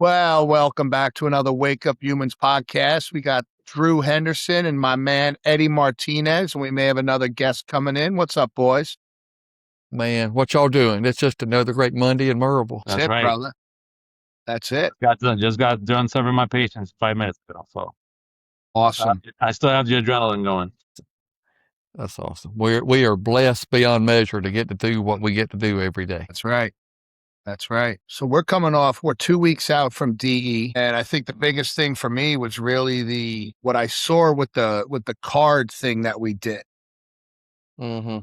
Well, welcome back to another Wake Up Humans podcast. We got Drew Henderson and my man Eddie Martinez, and we may have another guest coming in. What's up, boys? Man, what y'all doing? It's just another great Monday in Marble. That's That's it, right. brother. That's it. Just got done serving my patients 5 minutes ago. So Awesome. I still have the adrenaline going. That's awesome. We are blessed beyond measure to get to do what we get to do every day. That's right. That's right. So we're 2 weeks out from DE. And I think the biggest thing for me was really what I saw with the card thing that we did. Mm-hmm.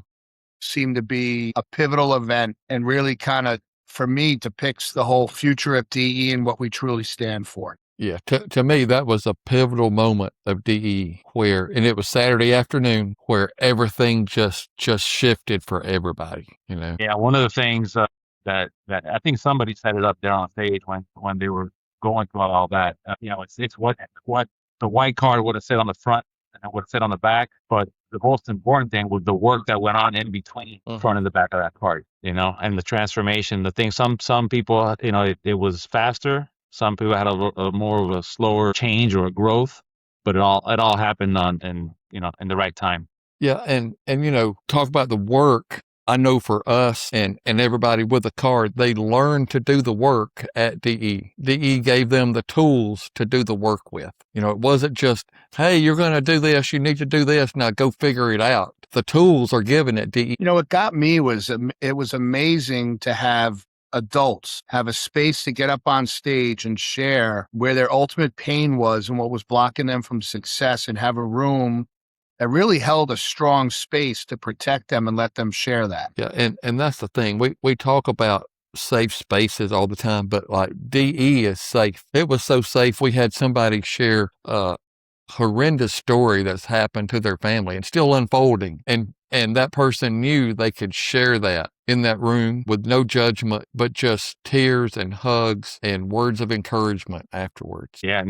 Seemed to be a pivotal event and really kind of, for me, depicts the whole future of DE and what we truly stand for. Yeah, to me, that was a pivotal moment of DE and it was Saturday afternoon where everything just shifted for everybody, Yeah, one of the things that I think somebody set it up there on stage when they were going through all that. It's what the white card would have said on the front and would have said on the back, but the most important thing was the work that went on in between the front and the back of that card. And the transformation, the thing. Some people, it was faster. Some people had a more of a slower change or a growth, but it all happened in the right time. Yeah, and talk about the work. I know for us and everybody with a card, they learned to do the work at DE. DE gave them the tools to do the work with. It wasn't just, hey, you're going to do this, you need to do this, now go figure it out. The tools are given at DE. What got me was it was amazing to have adults have a space to get up on stage and share where their ultimate pain was and what was blocking them from success, and have a room that really held a strong space to protect them and let them share that. Yeah, and that's the thing. We talk about safe spaces all the time, but like DE is safe. It was so safe. We had somebody share a horrendous story that's happened to their family and still unfolding. And that person knew they could share that in that room with no judgment, but just tears and hugs and words of encouragement afterwards. Yeah,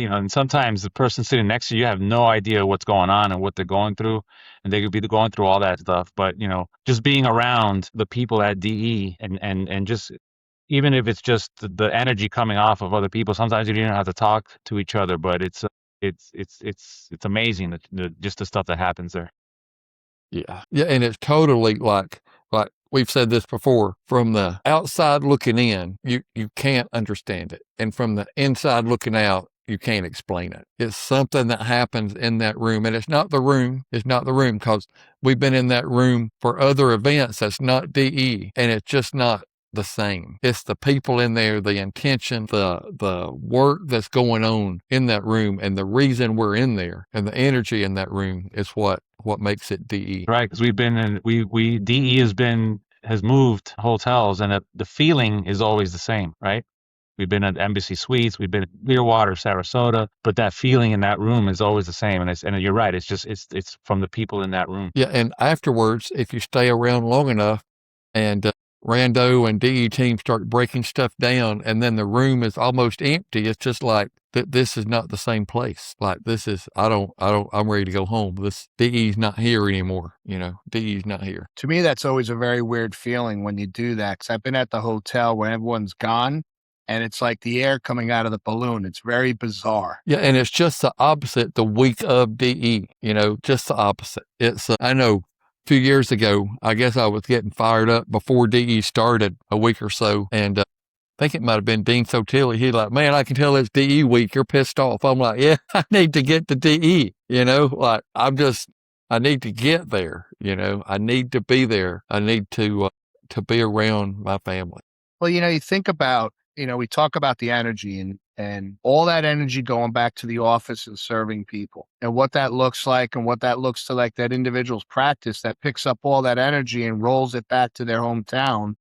and sometimes the person sitting next to you have no idea what's going on and what they're going through, and they could be going through all that stuff. But just being around the people at DE and just, even if it's just the energy coming off of other people, sometimes you don't have to talk to each other, but it's amazing just the stuff that happens there. Yeah, and it's totally like we've said this before, from the outside looking in, you can't understand it, and from the inside looking out, you can't explain it. It's something that happens in that room, and it's not the room, because we've been in that room for other events that's not DE, and it's just not the same. It's the people in there, the intention, the work that's going on in that room, and the reason we're in there, and the energy in that room is what makes it DE. Right, because DE has moved hotels, and the feeling is always the same, right? We've been at Embassy Suites, we've been at Clearwater, Sarasota, but that feeling in that room is always the same. And you're right, it's from the people in that room. Yeah, and afterwards, if you stay around long enough, and Rando and DE team start breaking stuff down, and then the room is almost empty, it's just like that. This is not the same place. Like, this is, I'm ready to go home. This DE's not here anymore. DE's not here. To me, that's always a very weird feeling when you do that, because I've been at the hotel where everyone's gone, and it's like the air coming out of the balloon. It's very bizarre. Yeah, and it's just the opposite the week of DE, just the opposite. It's, I know, 2 years ago, I guess I was getting fired up before DE started a week or so, and I think it might have been Dean Sotilli. He's like, man, I can tell it's DE week. You're pissed off. I'm like, yeah, I need to get to DE, like I need to get there, I need to be there. I need to be around my family. Well, you think about, we talk about the energy and all that energy going back to the office and serving people, and what that looks like, and what that looks to like that individual's practice that picks up all that energy and rolls it back to their hometown.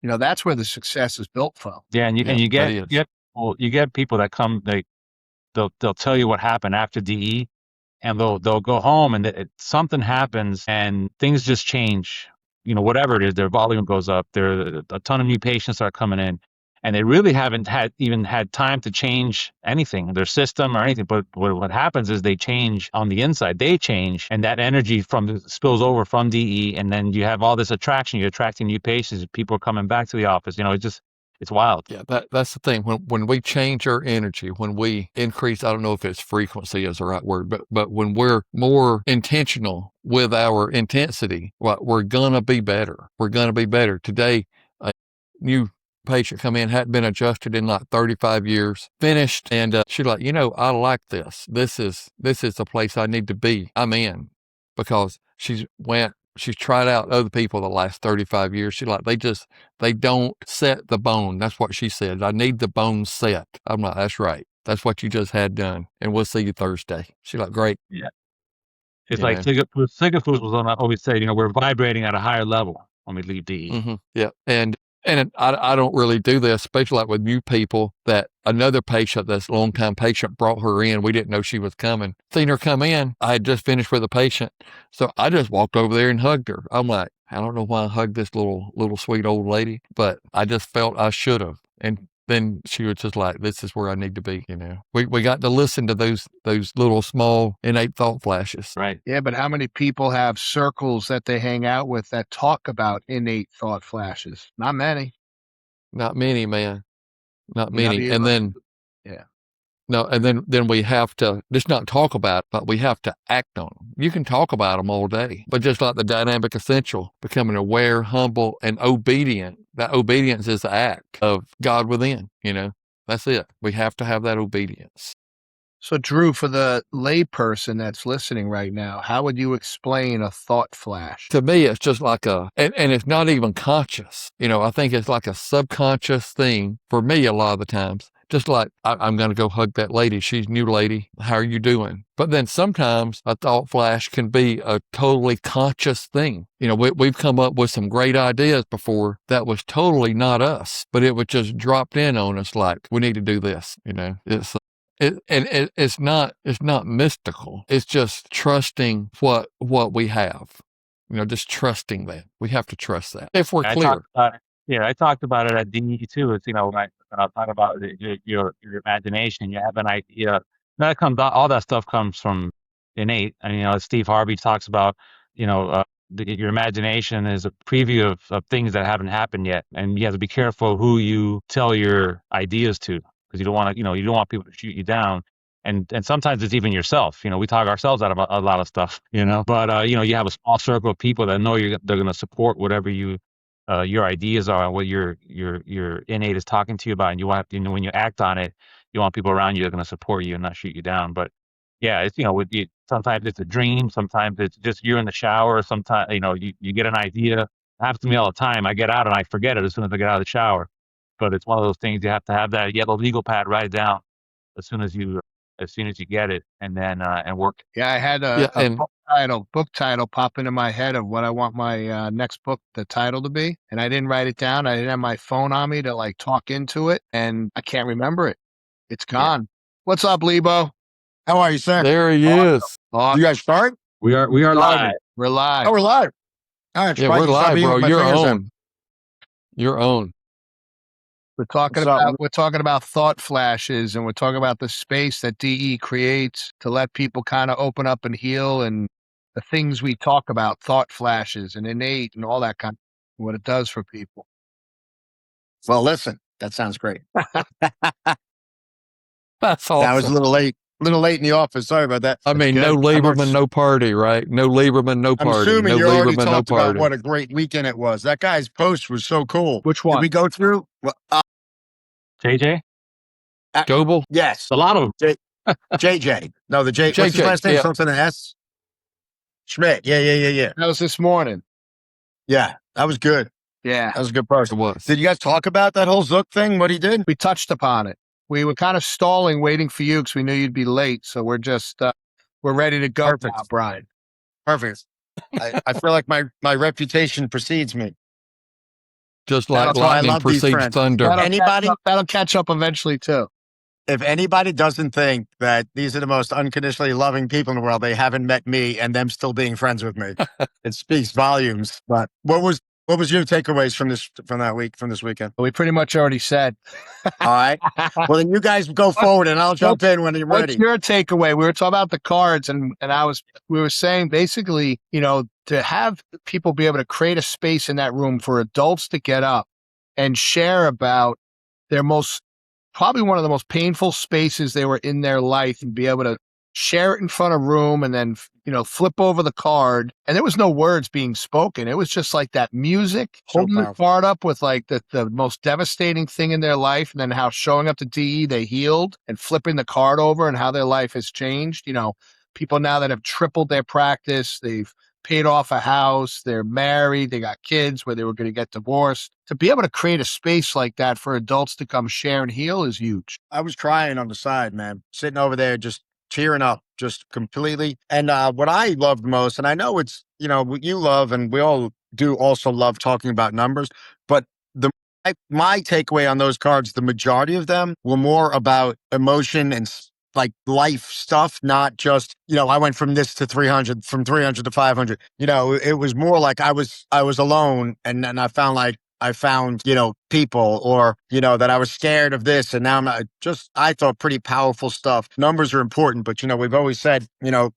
That's where the success is built from. Yeah, and you get people that come, they'll tell you what happened after DE, and they'll go home, and something happens and things just change. Whatever it is, their volume goes up. There a ton of new patients are coming in. And they really haven't had time to change anything, their system or anything. But what happens is they change on the inside. They change, and that energy spills over from DE, and then you have all this attraction. You're attracting new patients. People are coming back to the office. it's wild. Yeah, that's the thing. When we change our energy, when we increase, I don't know if it's frequency is the right word, but when we're more intentional with our intensity, we're gonna be better. We're gonna be better. Today, a new patient come in, hadn't been adjusted in like 35 years, finished, and she's like, I like this. This is the place I need to be. I'm in, because she's tried out other people the last 35 years. She's like, they don't set the bone. That's what she said. I need the bone set. I'm like, that's right. That's what you just had done. And we'll see you Thursday. She's like, great. Yeah. It's You like know. Sigafus was on. I always say, we're vibrating at a higher level when we leave DE. Yeah. And I don't really do this, especially like with new people, that another patient that's a long-time patient brought her in. We didn't know she was coming. Seen her come in. I had just finished with a patient. So I just walked over there and hugged her. I'm like, I don't know why I hugged this little sweet old lady, but I just felt I should have. And then she was just like, this is where I need to be. We got to listen to those little small innate thought flashes. Right. Yeah, but how many people have circles that they hang out with that talk about innate thought flashes? Not many. Not many, man. Not You know, many. And then, yeah. no, and then we have to just not talk about it, but we have to act on them. You can talk about them all day, but just like the dynamic essential, becoming aware, humble, and obedient. That obedience is the act of God within, That's it. We have to have that obedience. So, Drew, for the layperson that's listening right now, how would you explain a thought flash? To me, it's just like and it's not even conscious. I think it's like a subconscious thing for me a lot of the times. Just like, I'm going to go hug that lady. She's a new lady. How are you doing? But then sometimes a thought flash can be a totally conscious thing. We've come up with some great ideas before that was totally not us, but it was just dropped in on us like, we need to do this. It's not mystical. It's just trusting what we have. Just trusting that. We have to trust that if we're clear. I talked about it at DE too. It's when I talk about your imagination. You have an idea. That comes. All that stuff comes from innate. And Steve Harvey talks about. Your imagination is a preview of things that haven't happened yet, and you have to be careful who you tell your ideas to, because you don't want people to shoot you down. And sometimes it's even yourself. We talk ourselves out of a lot of stuff. But you have a small circle of people that know they're going to support whatever your ideas are, and what your innate is talking to you about, and you want when you act on it, you want people around you that are going to support you and not shoot you down. But yeah, it's with you. Sometimes it's a dream. Sometimes it's just you're in the shower. Sometimes you get an idea. It happens to me all the time. I get out and I forget it as soon as I get out of the shower. But it's one of those things you have to have that yellow legal pad, write it down as soon as you get it, and then and work. Yeah, I had a book title pop into my head of what I want my next book, the title to be, and I didn't write it down. I didn't have my phone on me to talk into it, and I can't remember it. It's gone. Yeah. What's up, Lebo? How are you, sir? There he is. You guys start? We are live. We're live. Oh, we're live. All right, yeah, we're live, bro. You're on. You're on. We're talking about thought flashes, and we're talking about the space that DE creates to let people kind of open up and heal, and the things we talk about, thought flashes and innate and all that kind of what it does for people. Well, listen, that sounds great. That's awesome. That was a little late in the office. Sorry about that. I mean, no Lieberman, no party, right? No Lieberman, no party. I'm assuming no you already Lieberman, talked no about what a great weekend it was. That guy's post was so cool. Which one? Did we go through? JJ? Goebel? Yes. A lot of them. JJ. No, the J. What's his last name? Something S? Schmidt. Yeah. That was this morning. Yeah, that was good. Yeah. That was a good post. It was. Did you guys talk about that whole Zook thing, what he did? We touched upon it. We were kind of stalling, waiting for you because we knew you'd be late. So we're just, we're ready to go now, Brian. Perfect. I feel like my reputation precedes me. Just like lightning precedes thunder. That'll catch up eventually too. If anybody doesn't think that these are the most unconditionally loving people in the world, they haven't met me and them still being friends with me. It speaks volumes. But what was your takeaways from this weekekend? We pretty much already said. All right. Well, then you guys go forward and I'll jump in when you're ready. What's your takeaway? We were talking about the cards and we were saying basically, to have people be able to create a space in that room for adults to get up and share about their most, probably one of the most painful spaces they were in their life, and be able to share it in front of room, and then, flip over the card. And there was no words being spoken. It was just like that music, So holding the powerful. card up with like the most devastating thing in their life. And then how showing up to DE, they healed, and flipping the card over and how their life has changed. People now that have tripled their practice, they've paid off a house, they're married, they got kids where they were going to get divorced. To be able to create a space like that for adults to come share and heal is huge. I was crying on the side, man, sitting over there, just cheering up, just completely. And what I loved most, and I know it's, what you love, and we all do also love talking about numbers, but my takeaway on those cards, the majority of them were more about emotion and like life stuff, not just, I went from this to 300, from 300 to 500. It was more like I was alone, and then I found, people, or, that I was scared of this. And now I'm not, I thought pretty powerful stuff. Numbers are important, but, we've always said,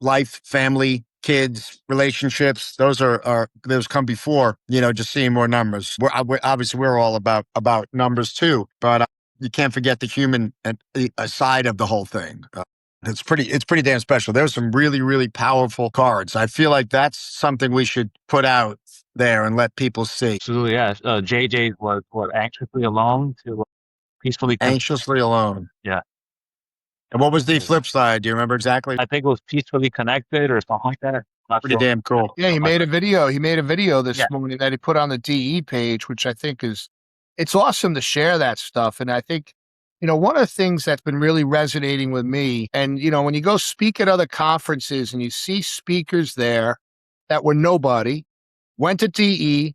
life, family, kids, relationships, those those come before, just seeing more numbers. Obviously we're all about numbers too, but you can't forget the human side of the whole thing. It's pretty damn special. There's some really, really powerful cards. I feel like that's something we should put out there and let people see. Absolutely, yeah. JJ was anxiously alone to peacefully Anxiously alone. Yeah. And what was the flip side? Do you remember exactly? I think it was peacefully connected or something like that. Not Pretty sure. damn cool. Yeah, he made a video. He made a video this Yeah. morning that he put on the DE page, which I think it's awesome to share that stuff. And I think, one of the things that's been really resonating with me, and, when you go speak at other conferences and you see speakers there that were nobody, went to DE,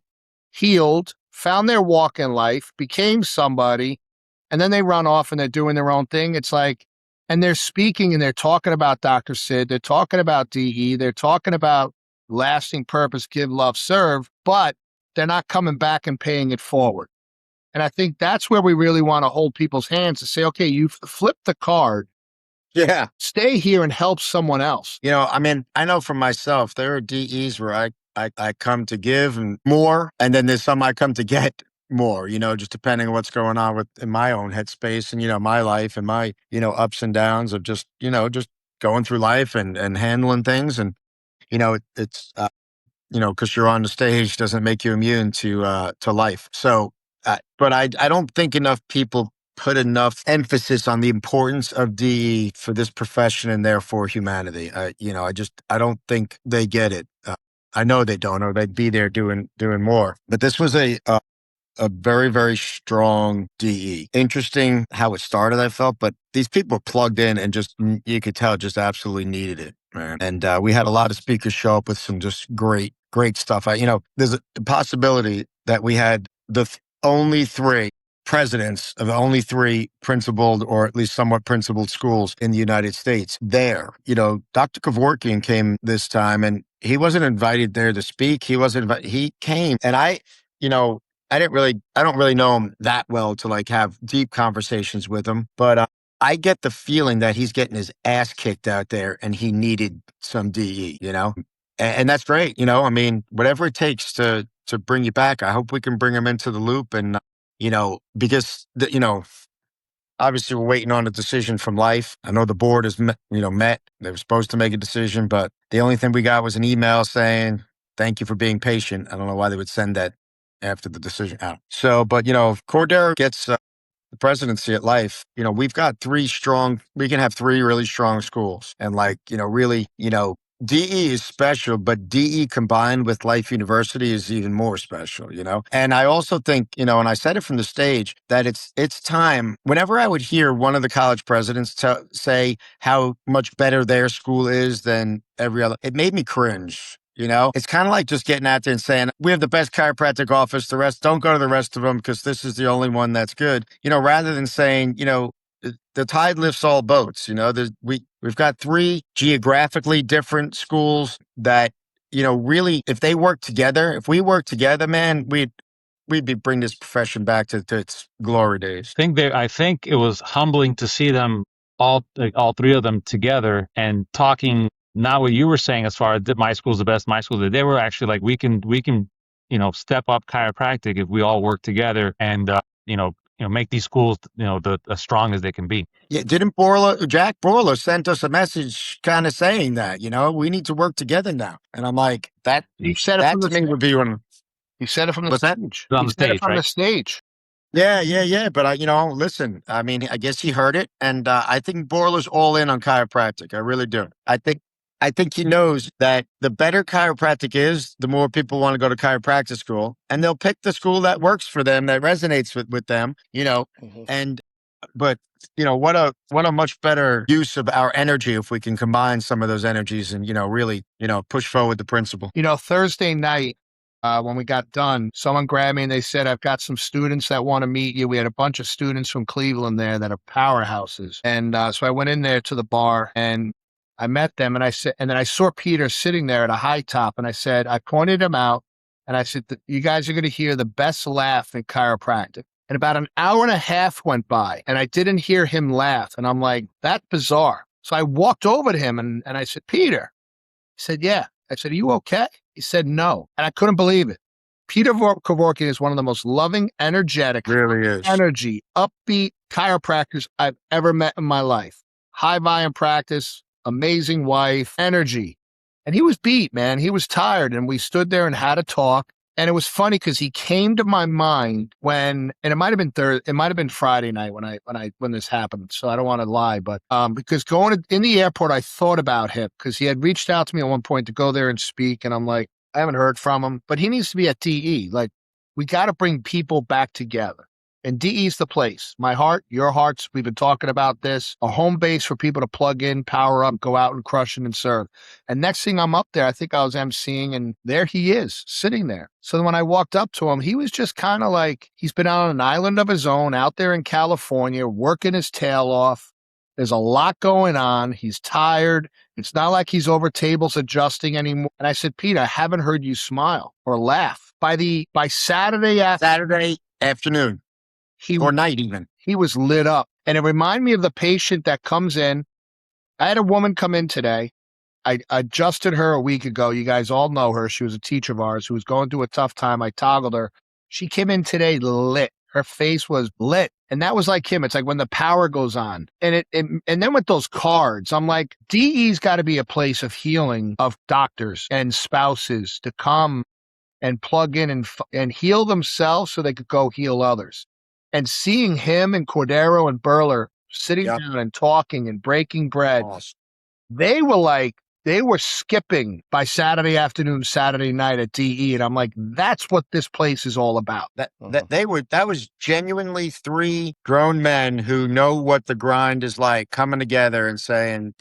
healed, found their walk in life, became somebody, and then they run off and they're doing their own thing. It's like, and they're speaking and they're talking about Dr. Sid, they're talking about DE, they're talking about lasting purpose, give, love, serve, but they're not coming back and paying it forward. And I think that's where we really want to hold people's hands to say, okay, you've flipped the card. Yeah. Stay here and help someone else. I know for myself, there are DEs where I come to give and more, and then there's some I come to get more, just depending on what's going on in my own headspace and, my life and my, ups and downs of just going through life and handling things. And, it's, because you're on the stage doesn't make you immune to life. So, but I don't think enough people put enough emphasis on the importance of DE for this profession and therefore humanity. I don't think they get it. I know they don't, or they'd be there doing more. But this was a very, very strong DE. Interesting how it started, I felt, but these people plugged in and you could tell, just absolutely needed it, man. And we had a lot of speakers show up with some just great stuff. There's a possibility that we had the only three presidents of the only three principled, or at least somewhat principled schools in the United States there. Dr. Kevorkian came this time, and he wasn't invited there to speak. He came, and I don't really know him that well to have deep conversations with him, but I get the feeling that he's getting his ass kicked out there and he needed some DE, and that's great. Whatever it takes to bring you back, I hope we can bring him into the loop. And, because, obviously we're waiting on a decision from life. I know the board has met. They were supposed to make a decision, but the only thing we got was an email saying, thank you for being patient. I don't know why they would send that after the decision out. So, but, if Cordero gets the presidency at Life, we can have three really strong schools. And really, DE is special, but DE combined with Life University is even more special, And I also think, and I said it from the stage, that it's time. Whenever I would hear one of the college presidents say how much better their school is than every other, it made me cringe. It's kind of like just getting out there and saying, we have the best chiropractic office. The rest, don't go to the rest of them because this is the only one that's good, rather than saying, the tide lifts all boats. We've got three geographically different schools that, really, if we work together, man, we'd bring this profession back to its glory days. I think it was humbling to see them all three of them together and talking. Not what you were saying as far as my school's the best, my school. They were actually like, we can, step up chiropractic if we all work together and, make these schools, the as strong as they can be. Yeah, didn't Jack Borla sent us a message kind of saying that, we need to work together now. And I'm like, He said it that from to the me would be one. he said it from the What's that? stage. On He the said it stage, from the right? stage. Yeah. But listen, I mean, I guess he heard it. And I think Borla's all in on chiropractic. I really do. I think he knows that the better chiropractic is, the more people want to go to chiropractic school, and they'll pick the school that works for them, that resonates with them, and, but what a much better use of our energy if we can combine some of those energies and, really, push forward the principle. Thursday night, when we got done, someone grabbed me and they said, I've got some students that want to meet you. We had a bunch of students from Cleveland there that are powerhouses. And so I went in there to the bar and I met them and and then I saw Peter sitting there at a high top and I pointed him out and I said, you guys are going to hear the best laugh in chiropractic. And about an hour and a half went by and I didn't hear him laugh. And I'm like, that's bizarre. So I walked over to him and I said, Peter. He said, yeah. I said, are you okay? He said, no. And I couldn't believe it. Peter Kevorkian is one of the most loving, energetic, Really is. energy, upbeat chiropractors I've ever met in my life. High volume practice, amazing wife, energy. And he was beat, man. He was tired. And we stood there and had a talk. And it was funny because he came to my mind and it might have been it might have been Friday night when this happened. So I don't want to lie, but because in the airport, I thought about him because he had reached out to me at one point to go there and speak, and I'm like, I haven't heard from him, but he needs to be at DE. Like, we got to bring people back together. And DE's the place. My heart, your hearts, we've been talking about this, a home base for people to plug in, power up, go out and crush it and serve. And next thing I'm up there, I think I was emceeing, and there he is, sitting there. So when I walked up to him, he was just kind of like, he's been on an island of his own out there in California, working his tail off. There's a lot going on. He's tired. It's not like he's over tables adjusting anymore. And I said, Pete, I haven't heard you smile or laugh. By Saturday afternoon. Or night even. He was lit up. And it reminded me of the patient that comes in. I had a woman come in today. I adjusted her a week ago. You guys all know her. She was a teacher of ours who was going through a tough time. I toggled her. She came in today lit. Her face was lit. And that was like him. It's like when the power goes on. And and then with those cards, I'm like, DE's got to be a place of healing of doctors and spouses to come and plug in and heal themselves so they could go heal others. And seeing him and Cordero and Burler sitting down and talking and breaking bread, awesome. They were skipping by Saturday afternoon, Saturday night at DE. And I'm like, that's what this place is all about. That was genuinely three grown men who know what the grind is like, coming together and saying,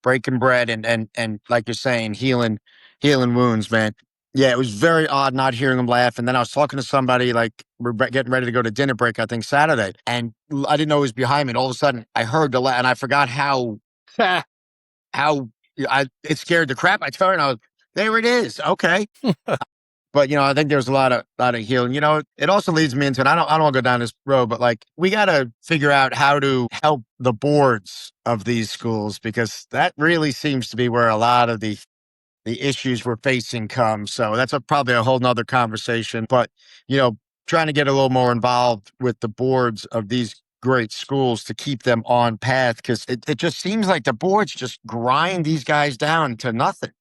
breaking bread and like you're saying, healing wounds, man. Yeah, it was very odd not hearing him laugh. And then I was talking to somebody, like, we're getting ready to go to dinner break, I think Saturday. And I didn't know he was behind me. And all of a sudden I heard the laugh and I forgot how it scared the crap out of her. And I was, there it is. Okay. But, I think there's a lot of healing. It also leads me into, and I don't want to go down this road, but like, we got to figure out how to help the boards of these schools, because that really seems to be where a lot of the issues we're facing come. So that's probably a whole nother conversation, but, trying to get a little more involved with the boards of these great schools to keep them on path. Cause it just seems like the boards just grind these guys down to nothing,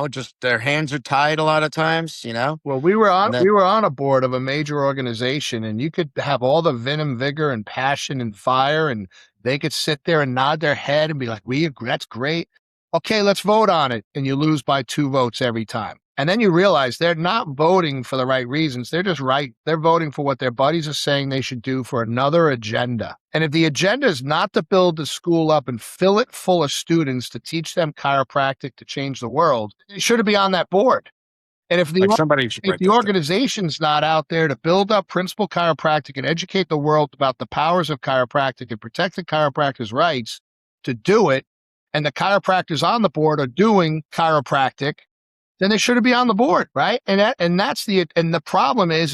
just their hands are tied a lot of times, Well, we were on a board of a major organization, and you could have all the venom, vigor, and passion and fire, and they could sit there and nod their head and be like, we agree, that's great. Okay, let's vote on it. And you lose by 2 votes every time. And then you realize they're not voting for the right reasons. They're just right. They're voting for what their buddies are saying they should do for another agenda. And if the agenda is not to build the school up and fill it full of students to teach them chiropractic to change the world, they should be on that board. And if the organization's not out there to build up principal chiropractic and educate the world about the powers of chiropractic and protect the chiropractor's rights to do it, and the chiropractors on the board are doing chiropractic, then they should be on the board, right? And the problem is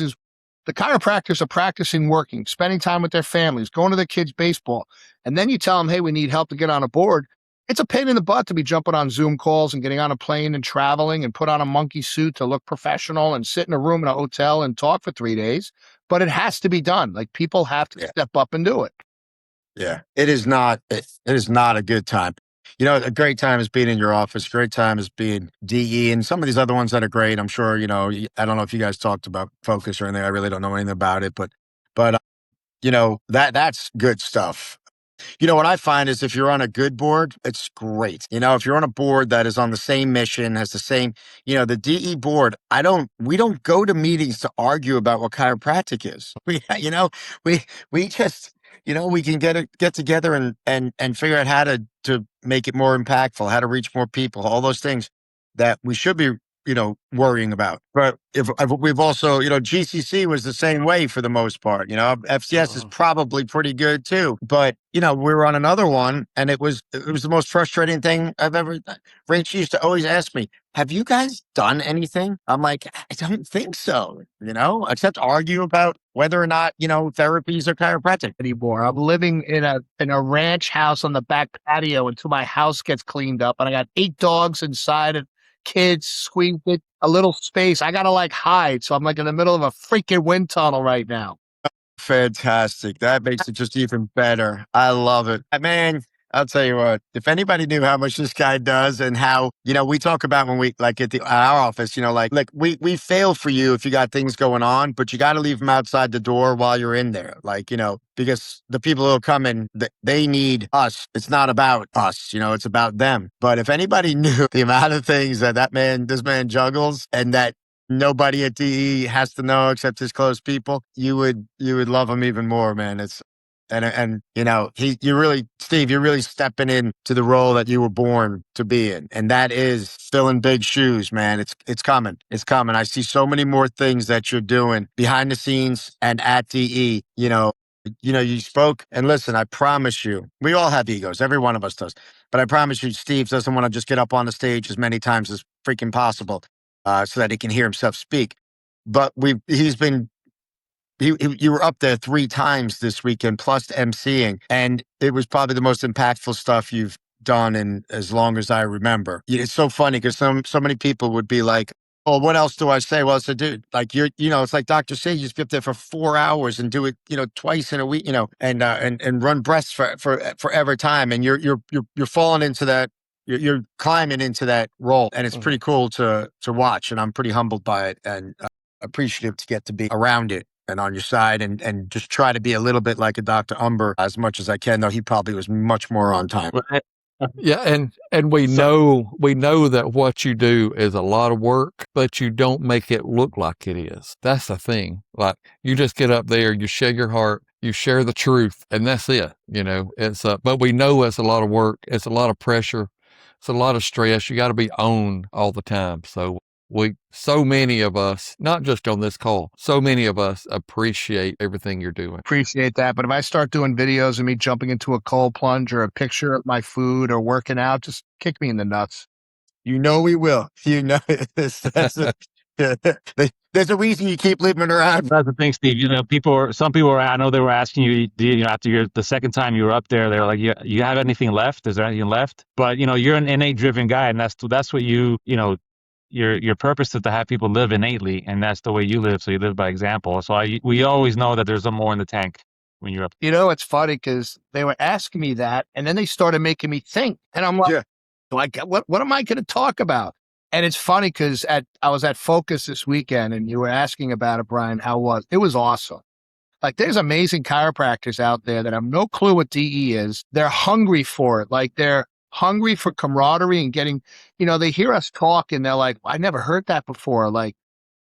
the chiropractors are practicing working, spending time with their families, going to their kids' baseball. And then you tell them, hey, we need help to get on a board. It's a pain in the butt to be jumping on Zoom calls and getting on a plane and traveling and put on a monkey suit to look professional and sit in a room in a hotel and talk for 3 days. but it has to be done. Like people have to step up and do it. Yeah, it is not. It is not a good time. You know, a great time is being in your office. Great time is being DE, and some of these other ones that are great. I'm sure. You know, I don't know if you guys talked about focus or anything. I really don't know anything about it, but you know that's good stuff. You know, what I find is if you're on a good board, it's great. You know, if you're on a board that is on the same mission, has the same, you know, the DE board, we don't go to meetings to argue about what chiropractic is. You know, we just, you know, we can get together and figure out how to make it more impactful, how to reach more people, all those things that we should be, you know, worrying about. But if we've also, you know, GCC was the same way for the most part. You know, FCS is probably pretty good too. But you know, we were on another one, and it was the most frustrating thing I've ever. Rach used to always ask me, "Have you guys done anything?" I'm like, "I don't think so." You know, except argue about whether or not, you know, therapies are chiropractic Anymore. I'm living in a ranch house on the back patio until my house gets cleaned up, and I got 8 dogs inside and kids squeezed it a little space. I gotta like hide, so I'm like in the middle of a freaking wind tunnel right now. Fantastic. That makes it just even better. I love it. Man, I'll tell you what, if anybody knew how much this guy does and how, you know, we talk about when we like at our office, you know, like we fail for you if you got things going on, but you got to leave them outside the door while you're in there. Like, you know, because the people who will come in, they need us. It's not about us, you know, it's about them. But if anybody knew the amount of things this man juggles and that nobody at DE has to know except his close people, you would love him even more, man. It's and you know, Steve, you're really stepping into the role that you were born to be in. And that is filling big shoes, man. It's coming. It's coming. I see so many more things that you're doing behind the scenes and at DE. You know, you spoke, and listen, I promise you, we all have egos. Every one of us does. But I promise you, Steve doesn't want to just get up on the stage as many times as freaking possible, so that he can hear himself speak. But you were up there 3 times this weekend, plus emceeing, and it was probably the most impactful stuff you've done in as long as I remember. It's so funny because so many people would be like, "Oh, what else do I say?" Well, it's a dude, like you know, it's like Dr. Say, you just be up there for 4 hours and do it, you know, twice in a week, you know, and run breaths for forever time, and you're falling into that. You're climbing into that role, and it's pretty cool to watch, and I'm pretty humbled by it and appreciative to get to be around it and on your side and just try to be a little bit like a Dr. Umber as much as I can, though he probably was much more on time. Yeah, and we know that what you do is a lot of work, but you don't make it look like it is. That's the thing. Like you just get up there, you share your heart, you share the truth, and that's it. You know, it's but we know it's a lot of work, it's a lot of pressure, it's a lot of stress. You got to be on all the time. So many of us, not just on this call, so many of us appreciate everything you're doing. Appreciate that. But if I start doing videos of me jumping into a cold plunge or a picture of my food or working out, just kick me in the nuts. You know we will. You know, there's a reason you keep living around. That's the thing, Steve. You know, some people were, I know they were asking you, after the second time you were up there, they were like, you have anything left? Is there anything left? But, you know, you're an innate driven guy, and that's what you know, your purpose is to have people live innately, and that's the way you live. So you live by example. So we always know that there's more in the tank when you're up. You know, it's funny because they were asking me that, and then they started making me think, and I'm like, what am I going to talk about? And it's funny because I was at Focus this weekend, and you were asking about it, Brian. How was it? Was awesome. Like, there's amazing chiropractors out there that have no clue what DE is. They're hungry for it. Like, they're hungry for camaraderie and getting, you know, they hear us talk and they're like, I never heard that before. Like,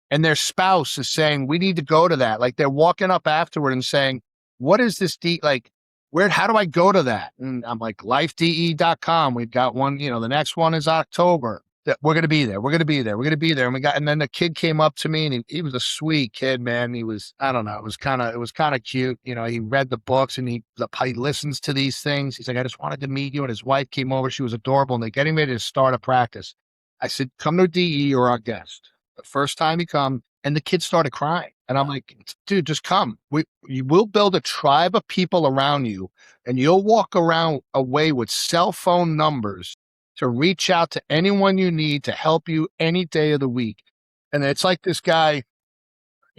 and their spouse is saying, we need to go to that. Like, they're walking up afterward and saying, what is this like, how do I go to that? And I'm like, lifede.com. We've got one, you know, the next one is October. We're going to be there. We're going to be there. We're going to be there. And then the kid came up to me and he was a sweet kid, man. He was, I don't know. It was kind of cute. You know, he read the books and he listens to these things. He's like, I just wanted to meet you. And his wife came over. She was adorable. And they're getting ready to start a practice. I said, come to DE or our guest. The first time he come, and the kid started crying. And I'm like, dude, just come. You will build a tribe of people around you, and you'll walk around away with cell phone numbers to reach out to anyone you need to help you any day of the week. And it's like this guy,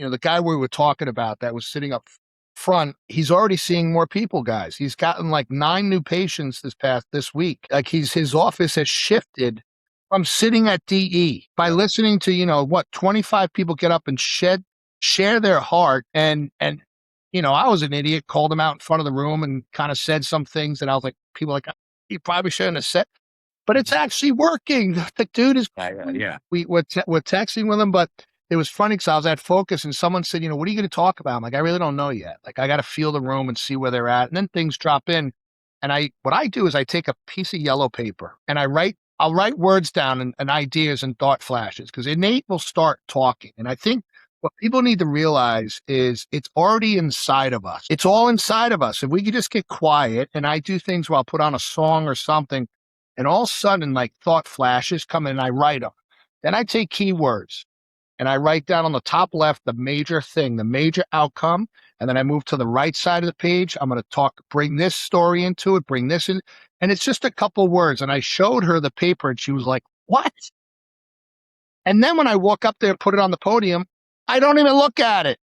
the guy we were talking about that was sitting up front, he's already seeing more people, guys. He's gotten like 9 new patients this week. Like his office has shifted from sitting at DE by listening to, 25 people get up and share their heart. And I was an idiot, called him out in front of the room and kind of said some things. And I was like, people like, you probably shouldn't have said, but it's actually working. The dude is, Yeah. we're texting with him, but it was funny because I was at Focus and someone said, what are you going to talk about? I'm like, I really don't know yet. Like, I got to feel the room and see where they're at. And then things drop in. And what I do is I take a piece of yellow paper and I'll write words down and ideas and thought flashes, because innate will start talking. And I think what people need to realize is it's already inside of us. It's all inside of us. If we could just get quiet, and I do things where I'll put on a song or something, and all of a sudden, like, thought flashes come in and I write them. Then I take keywords and I write down on the top left the major thing, the major outcome. And then I move to the right side of the page. I'm going to bring this story into it, bring this in. And it's just a couple words. And I showed her the paper and she was like, what? And then when I walk up there and put it on the podium, I don't even look at it.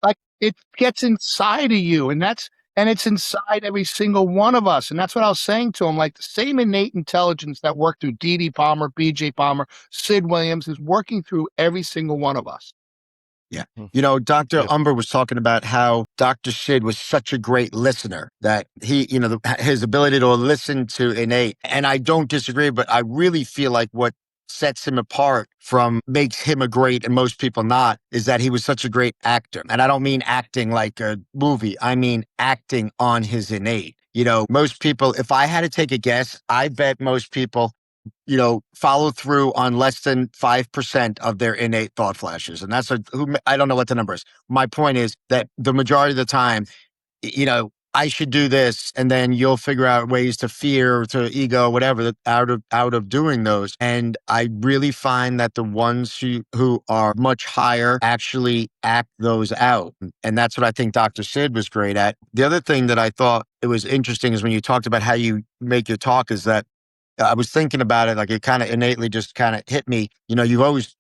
Like, it gets inside of you, and it's inside every single one of us. And that's what I was saying to him. Like, the same innate intelligence that worked through D.D. Palmer, B.J. Palmer, Sid Williams is working through every single one of us. Yeah. Dr. Umber was talking about how Dr. Sid was such a great listener that he, his ability to listen to innate. And I don't disagree, but I really feel like what sets him apart from makes him a great and most people not is that he was such a great actor. And I don't mean acting like a movie. I mean acting on his innate. Most people, if I had to take a guess, I bet most people follow through on less than 5% of their innate thought flashes. And I don't know what the number is. My point is that the majority of the time, I should do this, and then you'll figure out ways to fear, to ego, whatever, out of doing those. And I really find that the ones who are much higher actually act those out. And that's what I think Dr. Sid was great at. The other thing that I thought it was interesting is when you talked about how you make your talk, is that I was thinking about it, like it kind of innately just kind of hit me.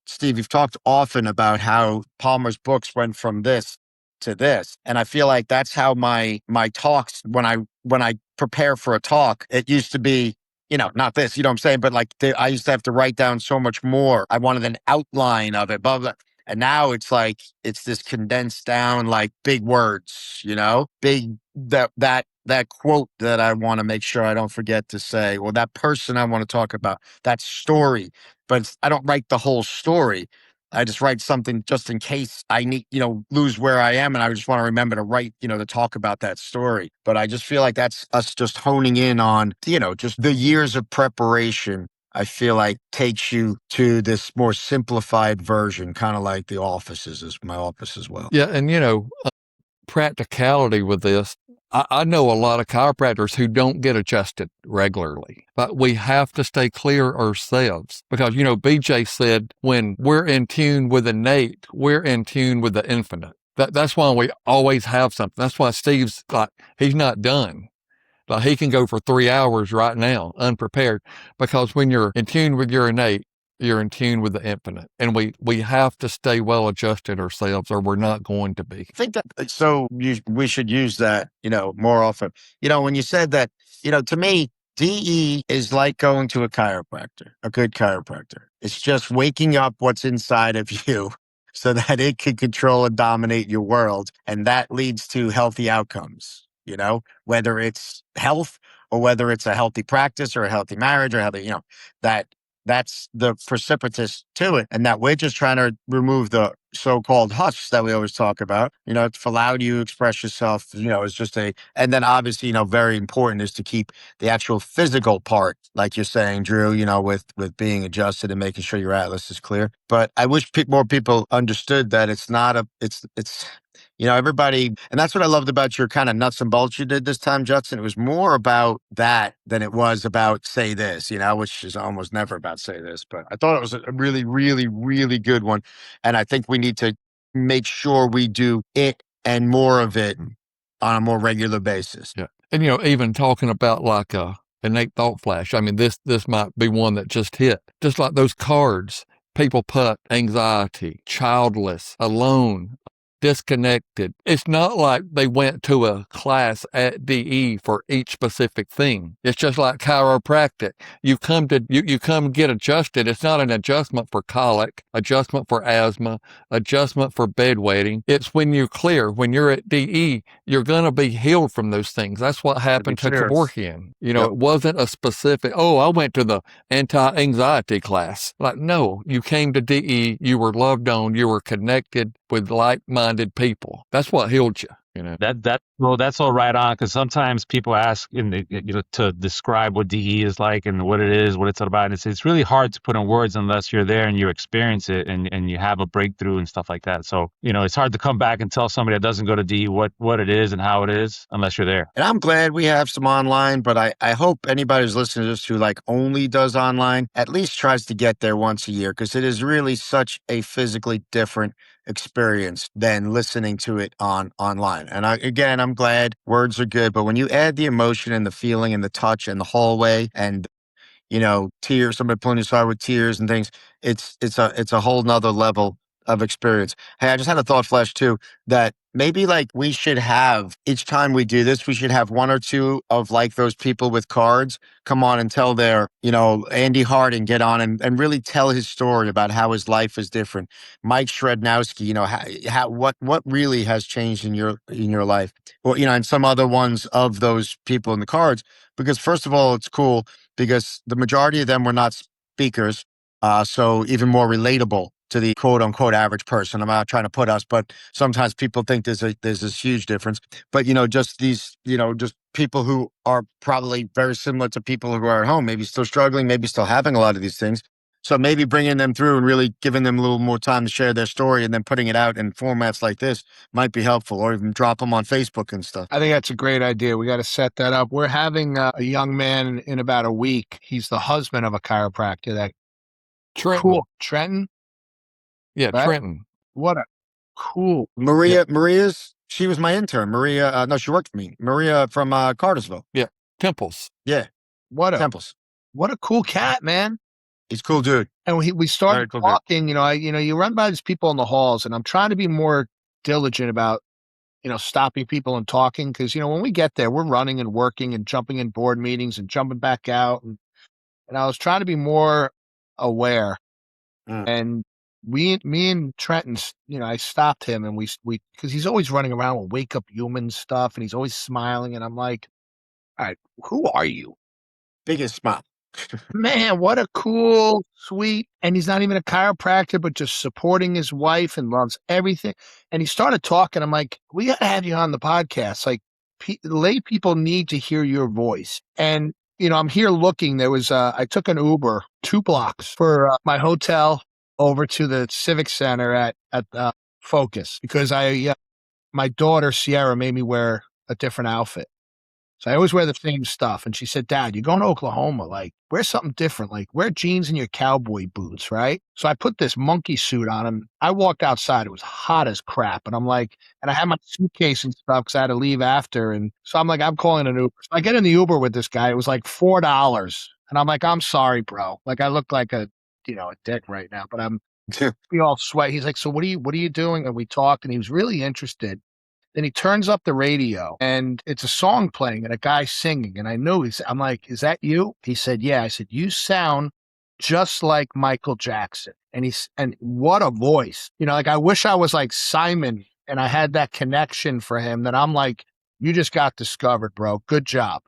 Steve, you've talked often about how Palmer's books went from this to this. And I feel like that's how my talks, when I prepare for a talk, it used to be, not this, you know what I'm saying? But like I used to have to write down so much more. I wanted an outline of it, blah, blah. And now it's like, it's this condensed down, like big words, big, that quote that I want to make sure I don't forget to say, or that person I want to talk about, that story. But I don't write the whole story. I just write something just in case I need, lose where I am. And I just want to remember to write, to talk about that story. But I just feel like that's us just honing in on, just the years of preparation. I feel like takes you to this more simplified version, kind of like the offices is my office as well. Yeah. And, practicality with this, I know a lot of chiropractors who don't get adjusted regularly, but we have to stay clear ourselves because, BJ said when we're in tune with innate, we're in tune with the infinite. That's why we always have something. That's why Steve's like, he's not done. Like he can go for 3 hours right now, unprepared, because when you're in tune with your innate, you're in tune with the infinite. And we have to stay well adjusted ourselves or we're not going to be. I think that, we should use that, more often. When you said that, to me, DE is like going to a chiropractor, a good chiropractor. It's just waking up what's inside of you so that it can control and dominate your world. And that leads to healthy outcomes, whether it's health or whether it's a healthy practice or a healthy marriage or healthy, that's the precipitous to it. And that we're just trying to remove the so-called husks that we always talk about, to allow you to express yourself, is just and then obviously, very important is to keep the actual physical part, like you're saying, Drew, with being adjusted and making sure your atlas is clear. But I wish more people understood that it's not it's everybody, and that's what I loved about your kind of nuts and bolts you did this time, Judson. It was more about that than it was about say this, which is almost never about say this, but I thought it was a really, really, really good one. And I think we need to make sure we do it and more of it on a more regular basis. Yeah. And, even talking about like a innate thought flash, I mean, this might be one that just hit, just like those cards. People put anxiety, childless, alone, disconnected. It's not like they went to a class at DE for each specific thing. It's just like chiropractic. You come get adjusted. It's not an adjustment for colic, adjustment for asthma, adjustment for bedwetting. It's when you're clear. When you're at DE, you're going to be healed from those things. That's what happened to Kevorkian. It wasn't a specific, I went to the anti-anxiety class. Like, no, you came to DE, you were loved on, you were connected with like-minded people. That's what healed you. That's all right on, because sometimes people ask to describe what DE is like and what it is, what it's all about. And it's really hard to put in words unless you're there and you experience it and you have a breakthrough and stuff like that. So, it's hard to come back and tell somebody that doesn't go to DE what it is and how it is unless you're there. And I'm glad we have some online, but I hope anybody who's listening to this who only does online at least tries to get there once a year, because it is really such a physically different experience than listening to it online. And I'm glad words are good, but when you add the emotion and the feeling and the touch and the hallway and tears, somebody pulling you aside with tears and things, it's a whole nother level of experience. Hey, I just had a thought flash too, that maybe we should have, each time we do this, we should have one or two of those people with cards come on and tell their, Andy Harding get on and really tell his story about how his life is different. Mike Shrednowski, how what really has changed in your life, or and some other ones of those people in the cards, because first of all, it's cool because the majority of them were not speakers, so even more relatable to the quote unquote average person. I'm not trying to put us, but sometimes people think there's this huge difference. But just these, just people who are probably very similar to people who are at home, maybe still struggling, maybe still having a lot of these things. So maybe bringing them through and really giving them a little more time to share their story and then putting it out in formats like this might be helpful, or even drop them on Facebook and stuff. I think that's a great idea. We got to set that up. We're having a young man in about a week. He's the husband of a chiropractor. That Trenton. Cool. Trenton? Yeah, right? Trenton. What a cool. Maria's, she was my intern. Maria, no, she worked for me. Maria from Cartersville. Yeah, Temples. Yeah, Temples. What a cool cat, man. He's a cool dude. And we started cool talking, you run by these people in the halls, and I'm trying to be more diligent about, stopping people and talking. Because, when we get there, we're running and working and jumping in board meetings and jumping back out. And I was trying to be more aware. And me and Trenton, I stopped him, and we because he's always running around with Wake Up Human stuff, and he's always smiling. And I'm like, all right, who are you? Biggest smile. Man, what a cool, sweet, and he's not even a chiropractor, but just supporting his wife and loves everything. And he started talking. I'm like, we got to have you on the podcast. Lay people need to hear your voice. And, I'm here looking. There was, I took an Uber 2 blocks for my hotel over to the Civic Center at Focus, because my daughter, Sierra, made me wear a different outfit. So I always wear the same stuff. And she said, Dad, you're going to Oklahoma. Wear something different. Wear jeans and your cowboy boots, right? So I put this monkey suit on him. I walked outside. It was hot as crap. And I'm like, and I had my suitcase and stuff because I had to leave after. And so I'm like, I'm calling an Uber. So I get in the Uber with this guy. It was like $4. And I'm like, I'm sorry, bro. I look like a dick right now, but we all sweat. He's like, so what are you doing? And we talked, and he was really interested. Then he turns up the radio, and it's a song playing and a guy singing. And I know I'm like, is that you? He said, yeah. I said, you sound just like Michael Jackson. And what a voice. I wish I was like Simon and I had that connection for him, that I'm like, you just got discovered, bro. Good job.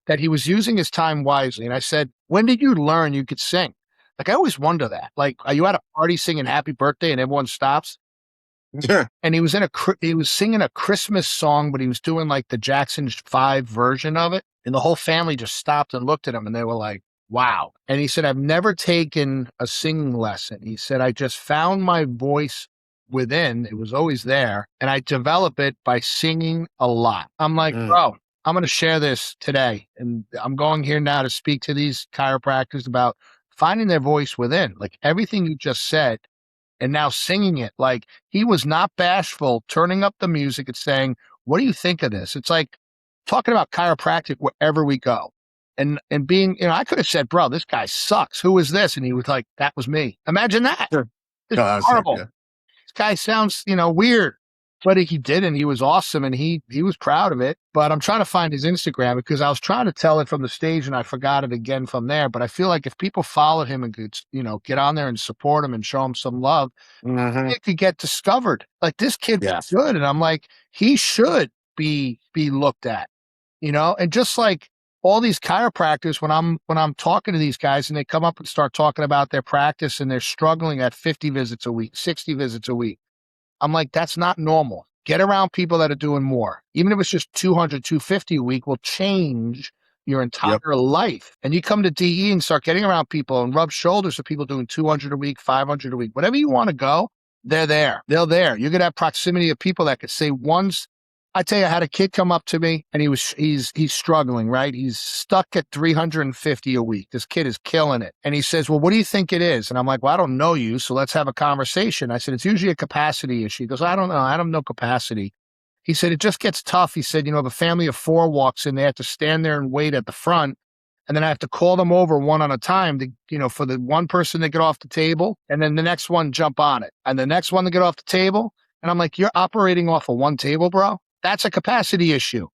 That he was using his time wisely. And I said, when did you learn you could sing? I always wonder that. Are you at a party singing happy birthday and everyone stops? Yeah. And he was singing a Christmas song, but he was doing the Jackson 5 version of it. And the whole family just stopped and looked at him, and they were like, wow. And he said, I've never taken a singing lesson. He said, I just found my voice within. It was always there. And I develop it by singing a lot. I'm like, bro, I'm going to share this today. And I'm going here now to speak to these chiropractors about finding their voice within. Everything you just said, and now singing it. He was not bashful, turning up the music and saying, what do you think of this? It's like talking about chiropractic wherever we go. And being, I could have said, bro, this guy sucks. Who is this? And he was like, that was me. Imagine that. Sure. It's horrible. Yeah. This guy sounds, weird. But he did, and he was awesome, and he was proud of it. But I'm trying to find his Instagram because I was trying to tell it from the stage, and I forgot it again from there. But I feel like if people followed him and could, get on there and support him and show him some love, it could get discovered. Like this kid was good, and I'm like, he should be looked at, And just like all these chiropractors, when I'm talking to these guys and they come up and start talking about their practice and they're struggling at 50 visits a week, 60 visits a week. I'm like, that's not normal. Get around people that are doing more. Even if it's just 200, 250 a week will change your entire life. And you come to DE and start getting around people and rub shoulders with people doing 200 a week, 500 a week, whatever you want to go, they're there. They're there. You're going to have proximity of people that could say once. I tell you, I had a kid come up to me and he's struggling, right? He's stuck at 350 a week. This kid is killing it. And he says, well, what do you think it is? And I'm like, well, I don't know you. So let's have a conversation. I said, it's usually a capacity issue. He goes, I don't know. I don't know capacity. He said, it just gets tough. He said, if a family of 4 walks in, they have to stand there and wait at the front. And then I have to call them over one at a time to, for the one person to get off the table and then the next one jump on it and the next one to get off the table. And I'm like, you're operating off of one table, bro? That's a capacity issue.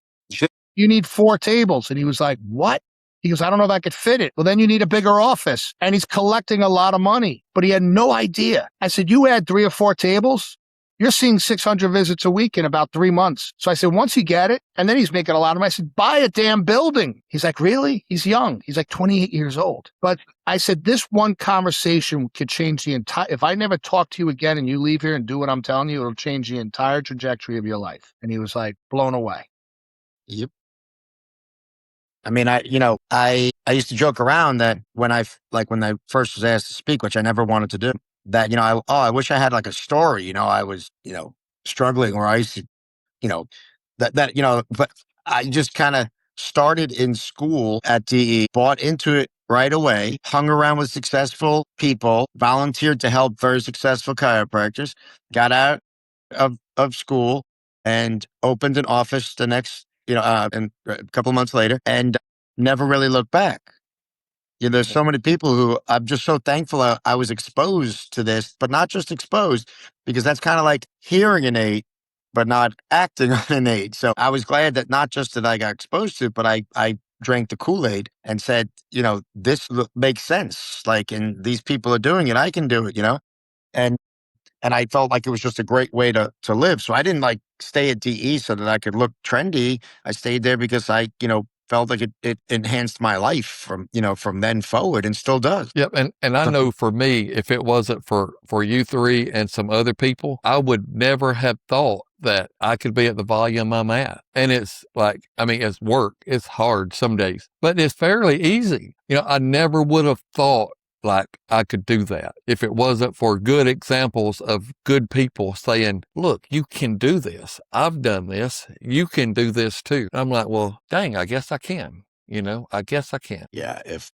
You need 4 tables. And he was like, what? He goes, I don't know if I could fit it. Well, then you need a bigger office. And he's collecting a lot of money, but he had no idea. I said, you add 3 or 4 tables, you're seeing 600 visits a week in about 3 months. So I said, once you get it, and then he's making a lot of money. I said, buy a damn building. He's like, really? He's young. He's like 28 years old. But I said, this one conversation could change the entire, if I never talk to you again and you leave here and do what I'm telling you, it'll change the entire trajectory of your life. And he was like blown away. Yep. I mean, I used to joke around that when I first was asked to speak, which I never wanted to do, that, I wish I had like a story, I was, struggling, or I used to, but I just kind of started in school at DE, bought into it right away, hung around with successful people, volunteered to help very successful chiropractors, got out of school and opened an office the next, and a couple of months later, and never really looked back. There's so many people who I'm just so thankful I was exposed to this, but not just exposed, because that's kind of like hearing innate, but not acting on innate. So I was glad that not just that I got exposed to it, but I drank the Kool-Aid and said, this makes sense. Like, and these people are doing it, I can do it, and I felt like it was just a great way to live. So I didn't like stay at DE so that I could look trendy. I stayed there because I, felt like it enhanced my life from then forward, and still does. Yep. And I know for me, if it wasn't for you 3 and some other people, I would never have thought that I could be at the volume I'm at. And it's like, it's work. It's hard some days, but it's fairly easy. I never would have thought like I could do that if it wasn't for good examples of good people saying, look, you can do this. I've done this. You can do this too. And I'm like, well, dang, I guess I can. I guess I can. Yeah. If